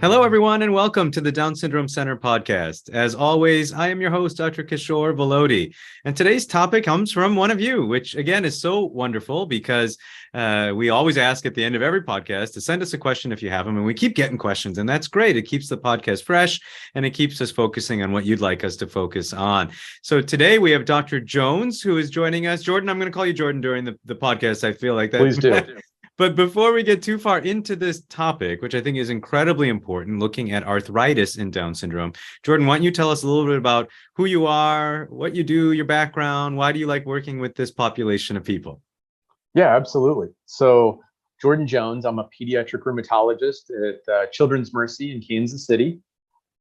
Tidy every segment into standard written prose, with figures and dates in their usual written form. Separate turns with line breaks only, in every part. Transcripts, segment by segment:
Hello, everyone, and welcome to the Down Syndrome Center podcast. As always, I am your host, Dr. Kishore Velody, and today's topic comes from one of you, which again is so wonderful because we always ask at the end of every podcast to send us a question if you have them, and we keep getting questions, and that's great. It keeps the podcast fresh, and it keeps us focusing on what you'd like us to focus on. So today we have Dr. Jones, who is joining us. Jordan, I'm going to call you Jordan during the podcast. I feel like that.
Please do.
But before we get too far into this topic, which I think is incredibly important, looking at arthritis in Down syndrome, Jordan, why don't you tell us a little bit about who you are, what you do, your background, why do you like working with this population of people?
Yeah, absolutely. So Jordan Jones, I'm a pediatric rheumatologist at Children's Mercy in Kansas City.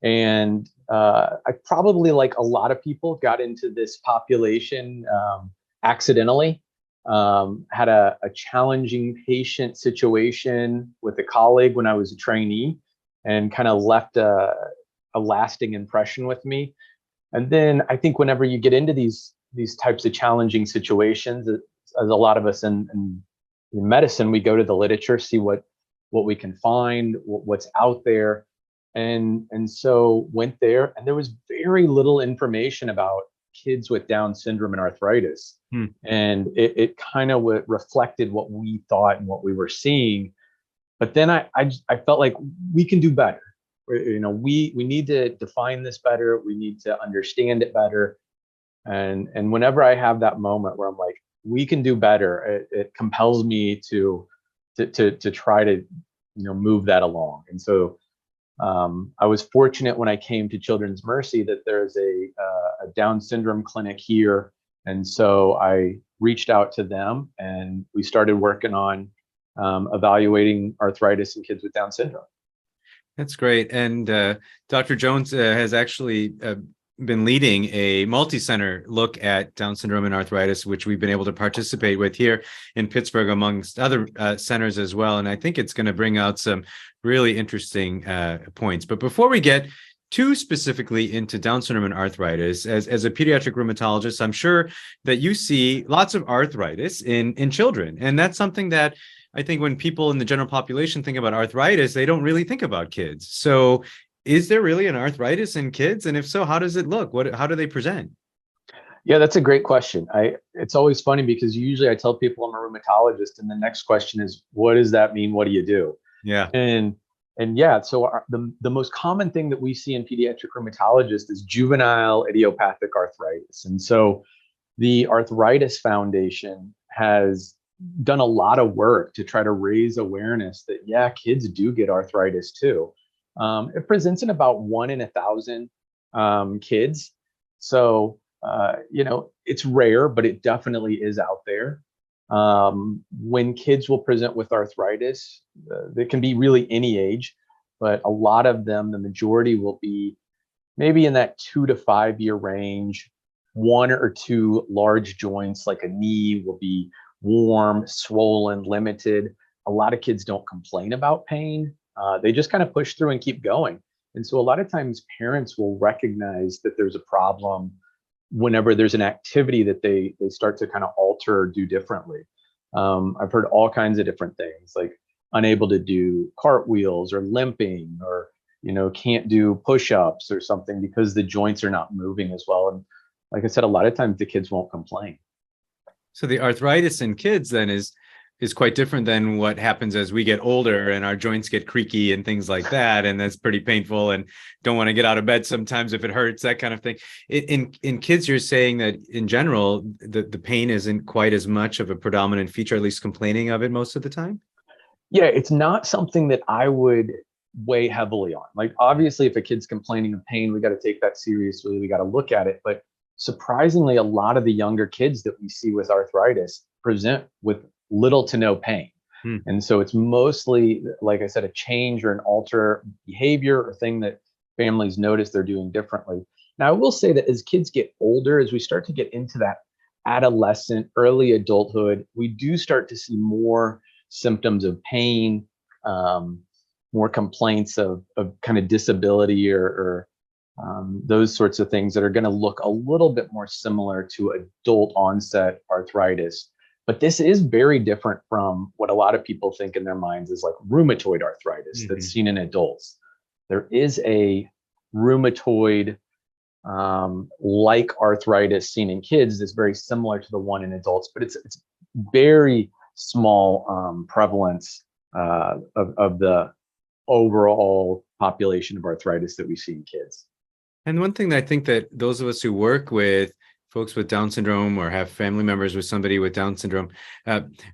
And I probably, like a lot of people, got into this population accidentally. Had a challenging patient situation with a colleague when I was a trainee and kind of left a lasting impression with me. And then I think whenever you get into these types of challenging situations, as a lot of us in medicine, we go to the literature, see what we can find, what's out there. And so went there, and there was very little information about kids with Down syndrome and arthritis. And it kind of reflected what we thought and what we were seeing. But then I felt like we can do better. We need to define this better. We need to understand it better. And whenever I have that moment where I'm like, we can do better, it compels me to try to move that along. And so I was fortunate when I came to Children's Mercy that there's a Down syndrome clinic here. And so I reached out to them and we started working on evaluating arthritis in kids with Down syndrome.
That's great. And Dr. Jones has actually been leading a multi-center look at Down syndrome and arthritis, which we've been able to participate with here in Pittsburgh, amongst other centers as well. And I think it's going to bring out some really interesting points. But before we get too specifically into Down syndrome and arthritis, as a pediatric rheumatologist, I'm sure that you see lots of arthritis in children. And that's something that I think when people in the general population think about arthritis, they don't really think about kids. So is there really an arthritis in kids? And if so, how does it look? How do they present?
Yeah, that's a great question. It's always funny because usually I tell people I'm a rheumatologist, and the next question is, what does that mean? What do you do?
Yeah.
And yeah, so the most common thing that we see in pediatric rheumatologists is juvenile idiopathic arthritis. And so the Arthritis Foundation has done a lot of work to try to raise awareness that, yeah, kids do get arthritis too. It presents in about 1 in 1,000 kids. So, it's rare, but it definitely is out there. When kids will present with arthritis, they can be really any age, but a lot of them, the majority, will be maybe in that 2 to 5 year range. 1 or 2 large joints like a knee will be warm, swollen, limited. A lot of kids don't complain about pain. They just kind of push through and keep going. And so a lot of times parents will recognize that there's a problem whenever there's an activity that they start to kind of alter or do differently. I've heard all kinds of different things, like unable to do cartwheels or limping, or can't do push-ups or something because the joints are not moving as well. And like I said, a lot of times the kids won't complain.
So the arthritis in kids then is quite different than what happens as we get older and our joints get creaky and things like that. And that's pretty painful and don't want to get out of bed sometimes if it hurts, that kind of thing. In kids, you're saying that in general, the pain isn't quite as much of a predominant feature, at least complaining of it most of the time?
Yeah, it's not something that I would weigh heavily on. Like, obviously, if a kid's complaining of pain, we got to take that seriously. We got to look at it. But surprisingly, a lot of the younger kids that we see with arthritis present with little to no pain. And so it's mostly, like I said, a change or an alter behavior or thing that families notice they're doing differently. Now, I will say that as kids get older, as we start to get into that adolescent, early adulthood, we do start to see more symptoms of pain, more complaints of kind of disability or those sorts of things that are going to look a little bit more similar to adult onset arthritis. But this is very different from what a lot of people think in their minds is like rheumatoid arthritis that's seen in adults. there is a rheumatoid like arthritis seen in kids that's very similar to the one in adults, but it's very small prevalence of the overall population of arthritis that we see in kids.
And one thing that I think that those of us who work with folks with Down syndrome or have family members with somebody with Down syndrome,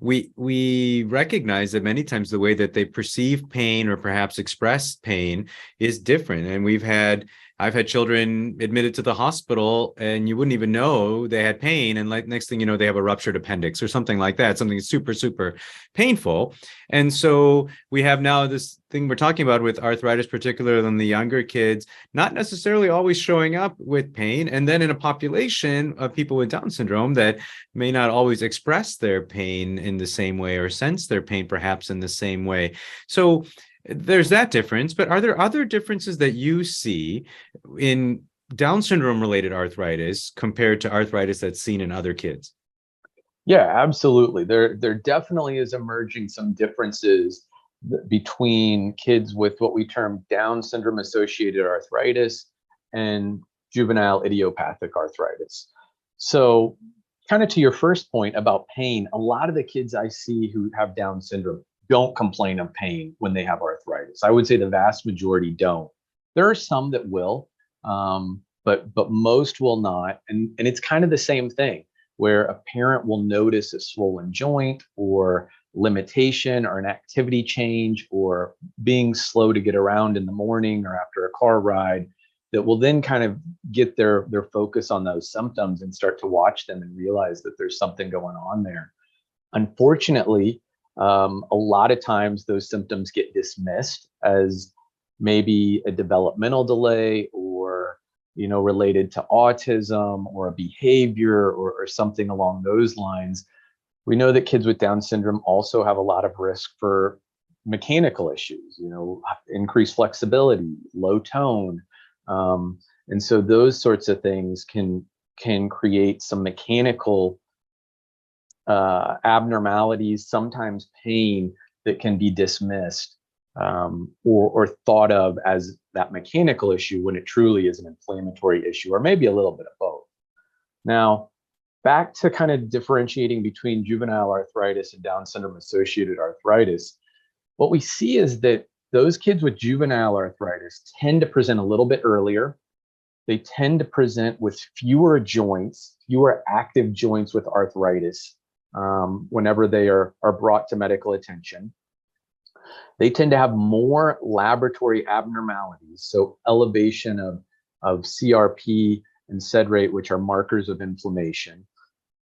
we recognize that many times the way that they perceive pain or perhaps express pain is different. And I've had children admitted to the hospital and you wouldn't even know they had pain. And like next thing you know, they have a ruptured appendix or something like that, something super, super painful. And so we have now this thing we're talking about with arthritis, particularly in the younger kids, not necessarily always showing up with pain. And then in a population of people with Down syndrome that may not always express their pain in the same way or sense their pain perhaps in the same way. So there's that difference, but are there other differences that you see in Down syndrome related arthritis compared to arthritis that's seen in other kids?
Yeah, absolutely. There definitely is emerging some differences between kids with what we term Down syndrome associated arthritis and juvenile idiopathic arthritis. So, kind of to your first point about pain, a lot of the kids I see who have Down syndrome don't complain of pain when they have arthritis. I would say the vast majority don't. There are some that will, but most will not. And it's kind of the same thing where a parent will notice a swollen joint or limitation or an activity change or being slow to get around in the morning or after a car ride, that will then kind of get their focus on those symptoms and start to watch them and realize that there's something going on there. Unfortunately, a lot of times those symptoms get dismissed as maybe a developmental delay or related to autism or a behavior or something along those lines. We know that kids with Down syndrome also have a lot of risk for mechanical issues, increased flexibility, low tone. And so those sorts of things can create some mechanical abnormalities, sometimes pain that can be dismissed or thought of as that mechanical issue when it truly is an inflammatory issue, or maybe a little bit of both. Now, back to kind of differentiating between juvenile arthritis and Down syndrome associated arthritis, what we see is that those kids with juvenile arthritis tend to present a little bit earlier. They tend to present with fewer joints, fewer active joints with arthritis whenever they are brought to medical attention. They tend to have more laboratory abnormalities, so elevation of CRP and sed rate, which are markers of inflammation,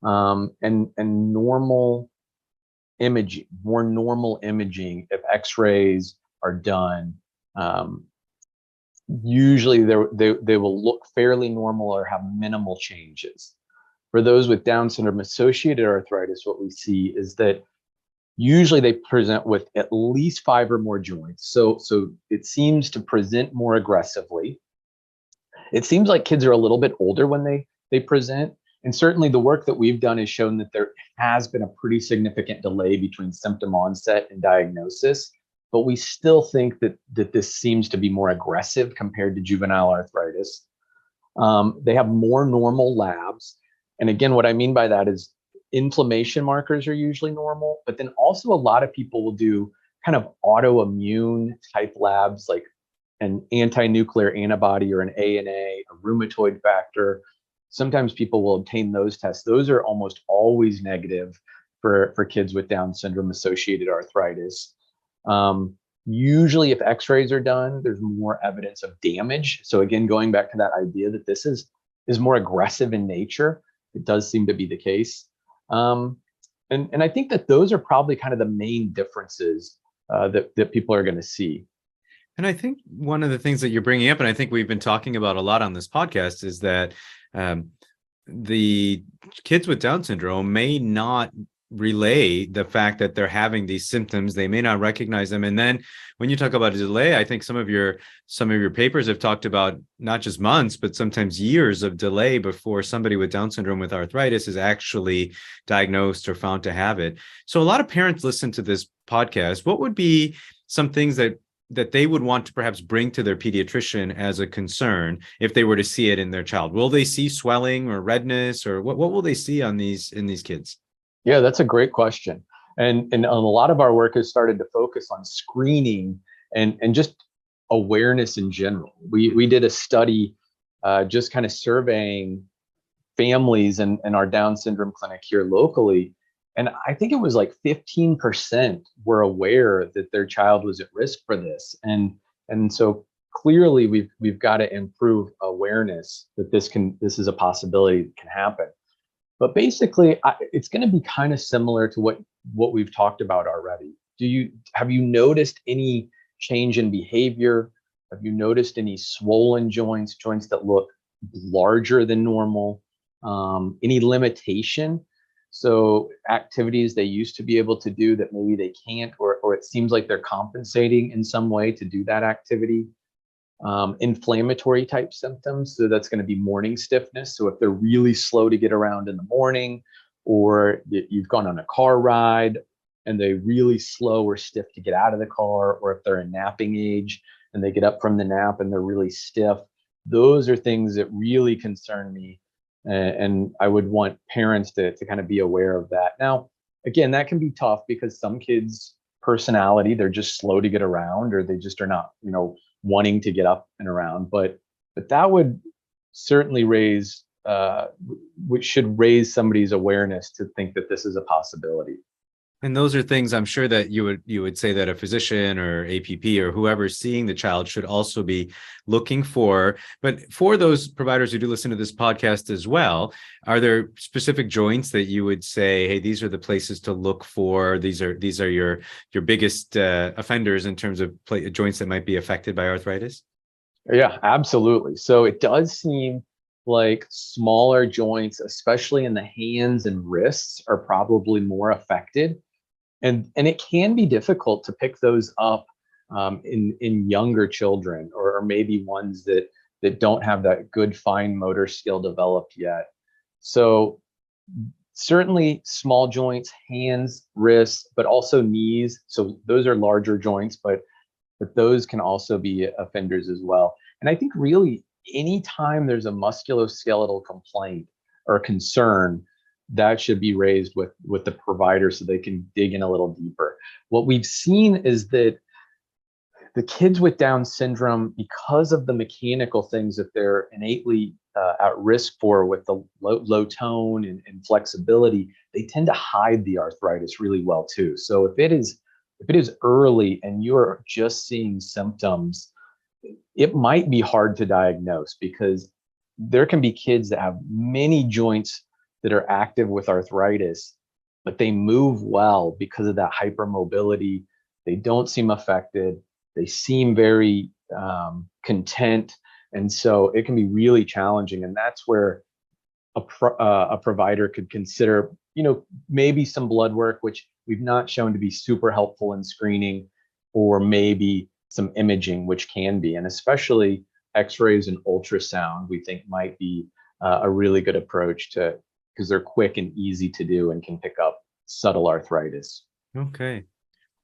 and normal imaging, more normal imaging if X-rays are done. Usually they will look fairly normal or have minimal changes. For those with Down syndrome associated arthritis, what we see is that usually they present with at least 5 or more joints. So it seems to present more aggressively. It seems like kids are a little bit older when they present. And certainly the work that we've done has shown that there has been a pretty significant delay between symptom onset and diagnosis. But we still think that this seems to be more aggressive compared to juvenile arthritis. They have more normal labs. And again, what I mean by that is inflammation markers are usually normal, but then also a lot of people will do kind of autoimmune type labs like an anti-nuclear antibody or an ANA, a rheumatoid factor. Sometimes people will obtain those tests. Those are almost always negative for kids with Down syndrome associated arthritis. Usually if X-rays are done, there's more evidence of damage. So again, going back to that idea that this is more aggressive in nature, it does seem to be the case. And I think that those are probably kind of the main differences that people are going to see.
And I think one of the things that you're bringing up, and I think we've been talking about a lot on this podcast, is that the kids with Down syndrome may not relay the fact that they're having these symptoms. They may not recognize them. And then when you talk about a delay, I think some of your papers have talked about not just months, but sometimes years of delay before somebody with Down syndrome with arthritis is actually diagnosed or found to have it. So a lot of parents listen to this podcast. What would be some things that that they would want to perhaps bring to their pediatrician as a concern if they were to see it in their child? Will they see swelling or redness, or what will they see in these kids?
Yeah, that's a great question. And a lot of our work has started to focus on screening and just awareness in general. We did a study just kind of surveying families in our Down syndrome clinic here locally. And I think it was like 15% were aware that their child was at risk for this. And so clearly we've got to improve awareness that this is a possibility that can happen. But basically, it's going to be kind of similar to what we've talked about already. Have you noticed any change in behavior? Have you noticed any swollen joints that look larger than normal? Any limitation? So activities they used to be able to do that maybe they can't, or it seems like they're compensating in some way to do that activity. Inflammatory type symptoms. So that's going to be morning stiffness. So if they're really slow to get around in the morning, or you've gone on a car ride and they're really slow or stiff to get out of the car, or if they're in napping age and they get up from the nap and they're really stiff, those are things that really concern me. And I would want parents to kind of be aware of that. Now, again, that can be tough because some kids' personality, they're just slow to get around, or they just are not, wanting to get up and around. But that would certainly which should raise somebody's awareness to think that this is a possibility.
And those are things I'm sure that you would say that a physician or APP or whoever seeing the child should also be looking for. But for those providers who do listen to this podcast as well, are there specific joints that you would say, hey, these are the places to look for? These are your biggest offenders in terms of joints that might be affected by arthritis?
Yeah, absolutely. So it does seem like smaller joints, especially in the hands and wrists, are probably more affected. And it can be difficult to pick those up in younger children, or maybe ones that don't have that good fine motor skill developed yet. So certainly small joints, hands, wrists, but also knees. So those are larger joints, but those can also be offenders as well. And I think really anytime there's a musculoskeletal complaint or concern, that should be raised with the provider so they can dig in a little deeper. What we've seen is that the kids with Down syndrome, because of the mechanical things that they're innately at risk for with the low tone and flexibility, they tend to hide the arthritis really well too. So if it is early and you're just seeing symptoms, it might be hard to diagnose, because there can be kids that have many joints that are active with arthritis, but they move well because of that hypermobility. They don't seem affected. They seem very content. And so it can be really challenging. And that's where a provider could consider, maybe some blood work, which we've not shown to be super helpful in screening, or maybe some imaging, which can be, and especially x-rays and ultrasound, we think might be a really good approach because they're quick and easy to do and can pick up subtle arthritis.
Okay.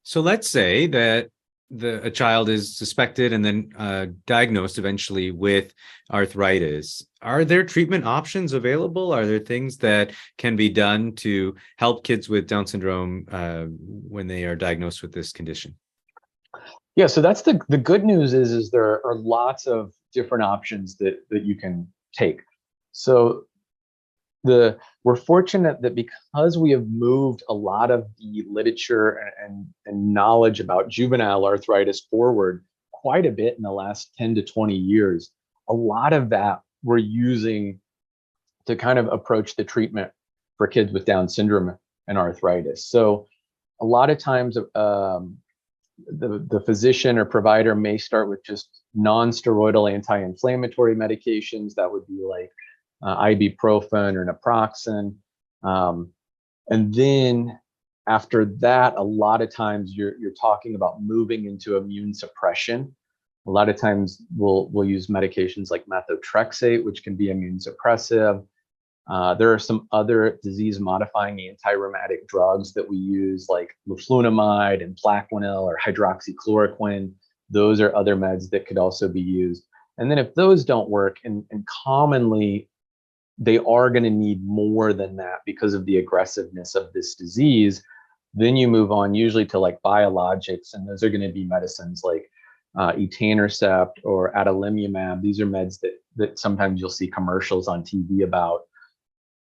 So let's say that a child is suspected and then diagnosed eventually with arthritis. Are there treatment options available? Are there things that can be done to help kids with Down syndrome when they are diagnosed with this condition?
Yeah, so that's the good news is there are lots of different options that you can take. So we're fortunate that because we have moved a lot of the literature and knowledge about juvenile arthritis forward quite a bit in the last 10 to 20 years, a lot of that we're using to kind of approach the treatment for kids with Down syndrome and arthritis. So a lot of times the physician or provider may start with just non-steroidal anti-inflammatory medications. That would be like ibuprofen or naproxen. And then after that, a lot of times you're talking about moving into immune suppression. A lot of times we'll use medications like methotrexate, which can be immune suppressive. There are some other disease-modifying anti-rheumatic drugs that we use, like leflunomide and Plaquenil or hydroxychloroquine, those are other meds that could also be used. And then if those don't work, and commonly they are going to need more than that because of the aggressiveness of this disease, then you move on usually to like biologics, and those are going to be medicines like etanercept or adalimumab. These are meds that sometimes you'll see commercials on TV about.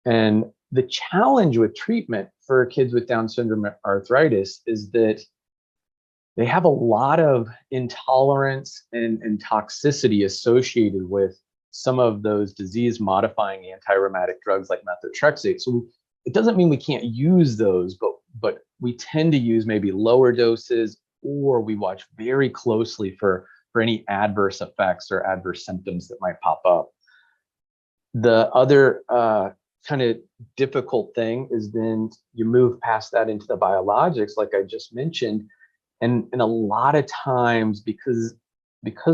And the challenge with treatment for kids with Down syndrome arthritis is that they have a lot of intolerance and toxicity associated with some of those disease modifying anti-rheumatic drugs like methotrexate. So it doesn't mean we can't use those, but we tend to use maybe lower doses, or we watch very closely for any adverse effects or adverse symptoms that might pop up. The other kind of difficult thing is then you move past that into the biologics, like I just mentioned, and a lot of times because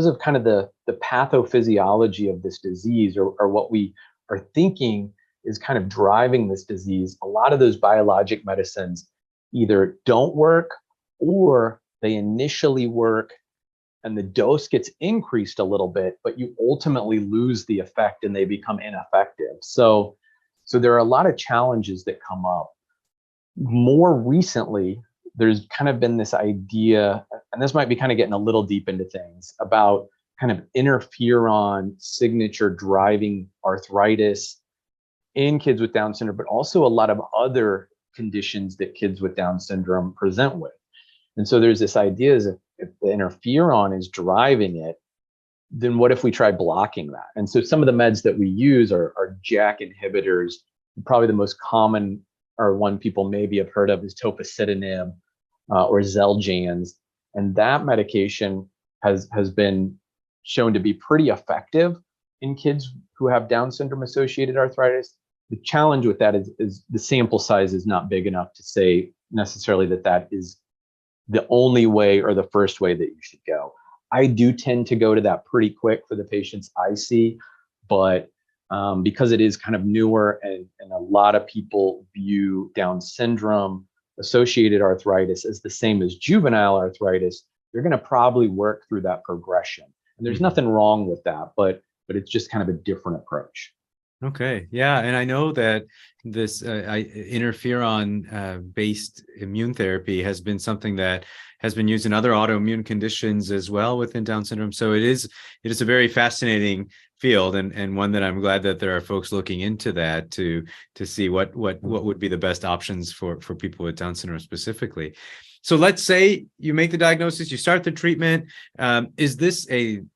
of kind of the pathophysiology of this disease, or what we are thinking is kind of driving this disease, a lot of those biologic medicines either don't work, or they initially work and the dose gets increased a little bit, but you ultimately lose the effect and they become ineffective. So there are a lot of challenges that come up. More recently, there's kind of been this idea, and this might be kind of getting a little deep into things, about kind of interferon signature driving arthritis in kids with Down syndrome, but also a lot of other conditions that kids with Down syndrome present with. And so there's this idea is if the interferon is driving it, then what if we try blocking that? And so some of the meds that we use are JAK inhibitors. Probably the most common, or one people maybe have heard of, is tofacitinib or Xeljanz. And that medication has been shown to be pretty effective in kids who have Down syndrome associated arthritis. The challenge with that is the sample size is not big enough to say necessarily that is the only way or the first way that you should go. I do tend to go to that pretty quick for the patients I see, but because it is kind of newer, and a lot of people view Down syndrome associated arthritis as the same as juvenile arthritis, you're going to probably work through that progression. And there's nothing wrong with that, but it's just kind of a different approach.
Okay. Yeah. And I know that this interferon based immune therapy has been something that has been used in other autoimmune conditions as well within Down syndrome. So it is a very fascinating field, and one that I'm glad that there are folks looking into that to see what would be the best options for people with Down syndrome specifically. So let's say you make the diagnosis, you start the treatment. Is this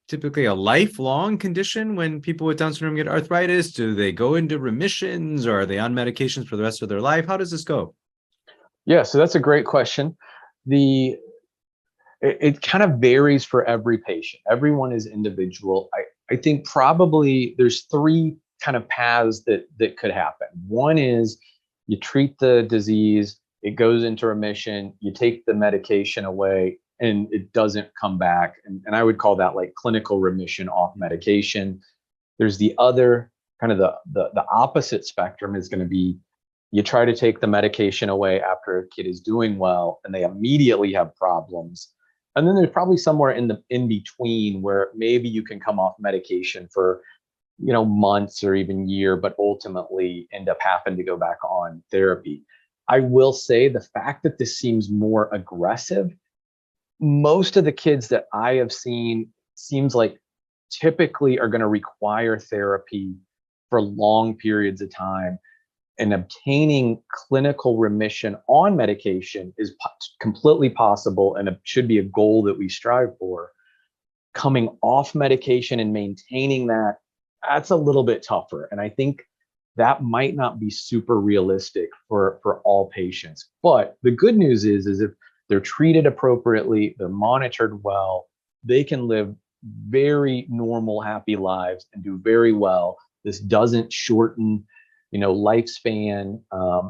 typically a lifelong condition when people with Down syndrome get arthritis? Do they go into remissions, or are they on medications for the rest of their life? How does this go?
Yeah, so that's a great question. It kind of varies for every patient. Everyone is individual. I think probably there's three kind of paths that could happen. One is you treat the disease, it goes into remission, you take the medication away, and it doesn't come back. And I would call that like clinical remission off medication. There's the other kind of the opposite spectrum is going to be you try to take the medication away after a kid is doing well and they immediately have problems. And then there's probably somewhere in between where maybe you can come off medication for months or even year, but ultimately end up having to go back on therapy. I will say the fact that this seems more aggressive, most of the kids that I have seen seems like typically are going to require therapy for long periods of time, and obtaining clinical remission on medication is completely possible, and it should be a goal that we strive for. Coming off medication and maintaining that's a little bit tougher. And I think that might not be super realistic for all patients. But the good news is if they're treated appropriately, they're monitored well, they can live very normal, happy lives and do very well. This doesn't shorten lifespan.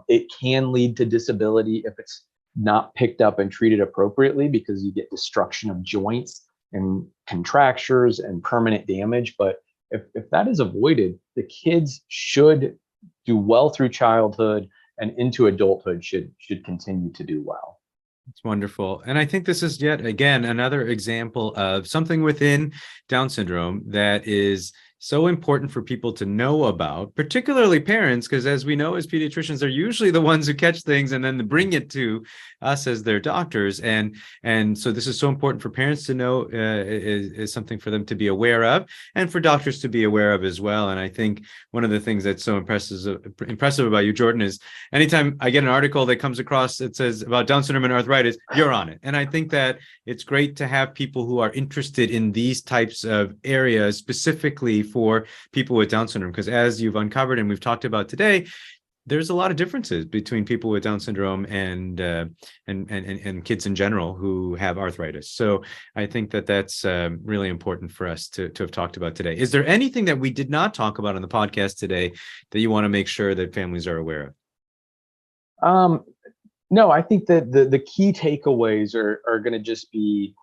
It can lead to disability if it's not picked up and treated appropriately, because you get destruction of joints and contractures and permanent damage. But if that is avoided, the kids should do well through childhood and into adulthood should continue to do well.
It's wonderful. And I think this is yet again another example of something within Down syndrome that is so important for people to know about, particularly parents, because as we know, as pediatricians, they're usually the ones who catch things and then bring it to us as their doctors. And so this is so important for parents to know, is something for them to be aware of and for doctors to be aware of as well. And I think one of the things that's so impressive about you, Jordan, is anytime I get an article that comes across that says about Down syndrome and arthritis, you're on it. And I think that it's great to have people who are interested in these types of areas specifically for people with Down syndrome, because as you've uncovered and we've talked about today, there's a lot of differences between people with Down syndrome and kids in general who have arthritis. So I think that that's really important for us to have talked about today. Is there anything that we did not talk about on the podcast today that you want to make sure that families are aware of?
No, I think that the key takeaways are going to just be,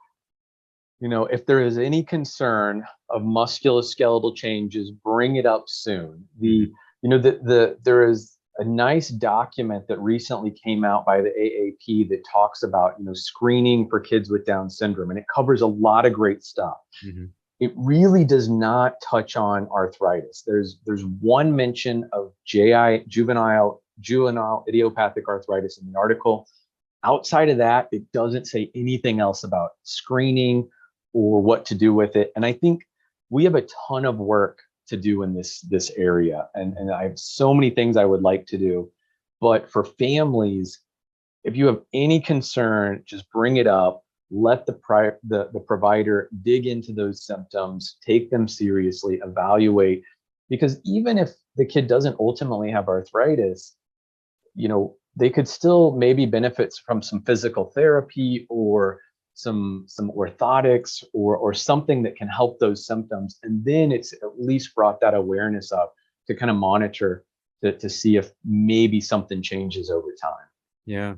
if there is any concern of musculoskeletal changes, bring it up soon. There is a nice document that recently came out by the AAP that talks about, screening for kids with Down syndrome, and it covers a lot of great stuff. Mm-hmm. It really does not touch on arthritis. There's one mention of juvenile idiopathic arthritis in the article. Outside of that, it doesn't say anything else about screening or what to do with it. And I think we have a ton of work to do in this area. And I have so many things I would like to do. But for families, if you have any concern, just bring it up. Let the provider dig into those symptoms, take them seriously, evaluate. Because even if the kid doesn't ultimately have arthritis, they could still maybe benefit from some physical therapy or some orthotics or something that can help those symptoms. And then it's at least brought that awareness up to kind of monitor to see if maybe something changes over time.
Yeah.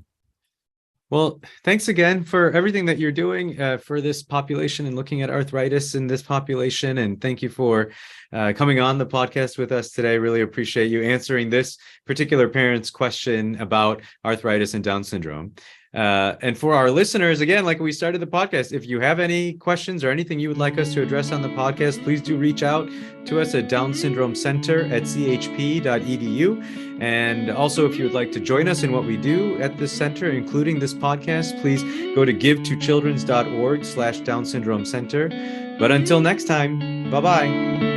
Well, thanks again for everything that you're doing for this population and looking at arthritis in this population. And thank you for coming on the podcast with us today. Really appreciate you answering this particular parent's question about arthritis and Down syndrome. And for our listeners, again, like we started the podcast, if you have any questions or anything you would like us to address on the podcast, please do reach out to us at Down Syndrome Center at chp.edu. And also, if you would like to join us in what we do at this center, including this podcast, please go to givetochildrens.org/Down Syndrome Center. But until next time, bye-bye.